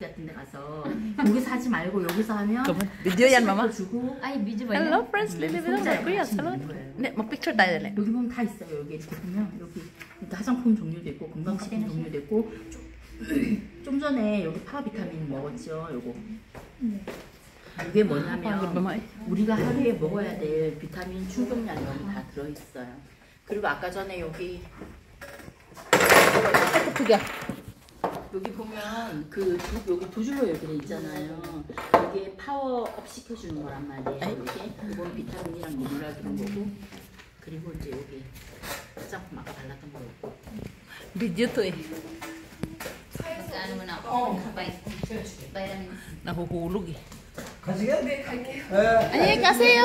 같은 데 가서 여기서 하지 말고 여기서 하면 video yan, mama. 주고 Ay, video ba yan? Hello, friends. Lili bilang sa kuya. Salon. 네, mag-picture tayo dali. 여기 보면 다 있어요. 여기 이렇게 보면 여기 화장품 종류도 있고 건강식품 종류도 있고 좀 전에 여기 파워 비타민 먹었죠. 요거. 이게 뭐냐면 우리가 하루에 먹어야 될 비타민 충족량이 여기 다 들어있어요. 그리고 아까 전에 여기 여기 보면 여기 두 줄로 이렇게 돼 있잖아요. 이게 파워업 시켜주는 거란 말이에요. 이건 비타민이랑 미네랄 들은 거고, 그리고 이제 여기 화장품 아까 발랐던 거 있고. Video to eh. Ano mo na? Vitamins. Nahuhulog eh. 가시게? 네, 갈게요. 안녕히 가세요.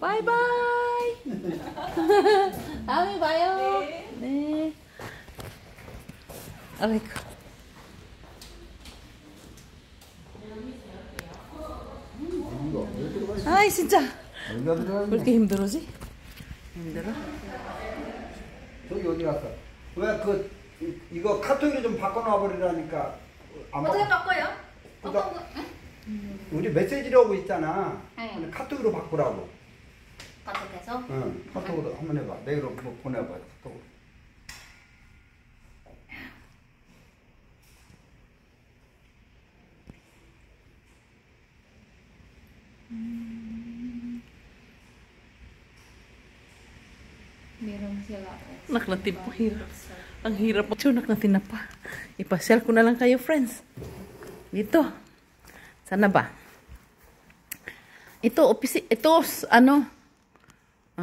바이바이. 다음에 봐요. 네. 아이고. 아이 진짜. 왜 이렇게 힘들어지? 힘들어? 저기 어디 갔어? 왜 이거 카톡으로 좀 바꿔놔 버리라니까. 어떻게 바꿔요? 그러니까 우리 메시지로 하고 있잖아. 네. 근데 카톡으로 바꾸라고. 카톡에서? 응, 카톡으로 한번 해봐. 내일로 뭐 보내봐. 카톡으로. Meron sila. Naklatin po hirap. Ang hirap po. Naklatin na pa. Ipasyal ko na lang kayo, friends. Dito. Sana ba? Ito,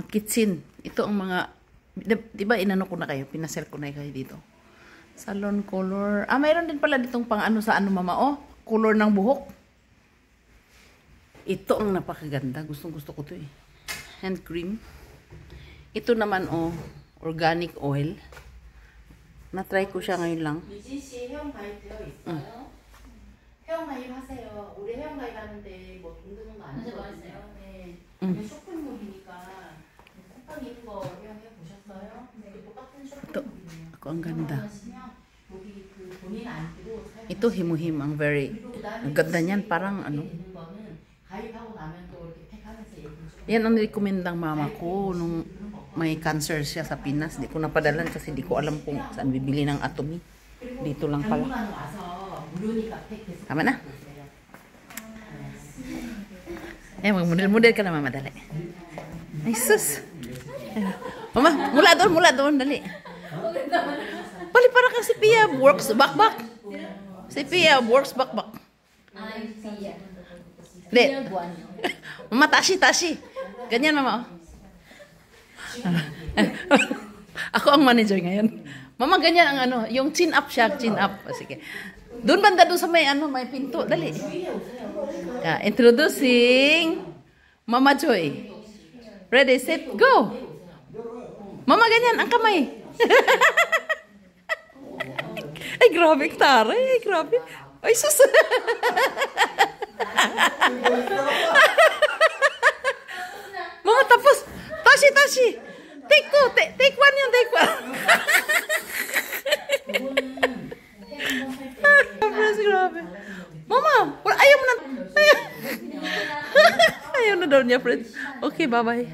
kitchen. Ito ang mga, diba inano ko na kayo? Pinasyal ko na kayo dito. Salon color. Mayroon din pala ditong pang sa mama, color ng buhok. Ito ang napakaganda. Gustong gusto ko to eh. Hand cream. Ito naman organic oil. Na-try ko siya ngayon lang. 유진 씨 회원 가입되어 있어요? 회원 가입하세요. 올해 회원 가입하는데 뭐 돈 드는 거 안 들어있어요? 네. 쇼핑몰이니까 쿠팡 있는 거 회원해 보셨어요? 네. 똑같은 쇼핑몰이에요. Ako ang ganda. 여기 본인 안 뜨고 Ito himuhim ang very ang ganda niyan parang 있는 거는 가입하고 나면 또 이렇게 팩하면서 얘기 Yan ang nirekomendang mama ko nung may cancer siya sa Pinas. Di ko napadalan kasi di ko alam kung saan bibili ng Atomy. Dito lang pala. Tama na? Mag-model-model ka na mama, dali. Ay, sus! Mama, mula doon, dali. Bali, parang kang si Pia works back. Si Pia works back. Ay, siya. Dali. Mama, tashi. Ganyan, mama. Ako ang manager ngayon. Mama, ganyan ang yung chin up siya, chin up. Sige. Doon banda doon sa may pinto. Dali. Introducing Mama Joy. Ready, set, go. Mama, ganyan ang kamay. Ay, grabe, Tara. Ay, grabe. Ay, sus. Mama, tapos. Tashi. Take two. Take one yun, take one. Grabe. Mama, ayaw mo na. Ayaw na daw niya, friends. Okay, bye-bye.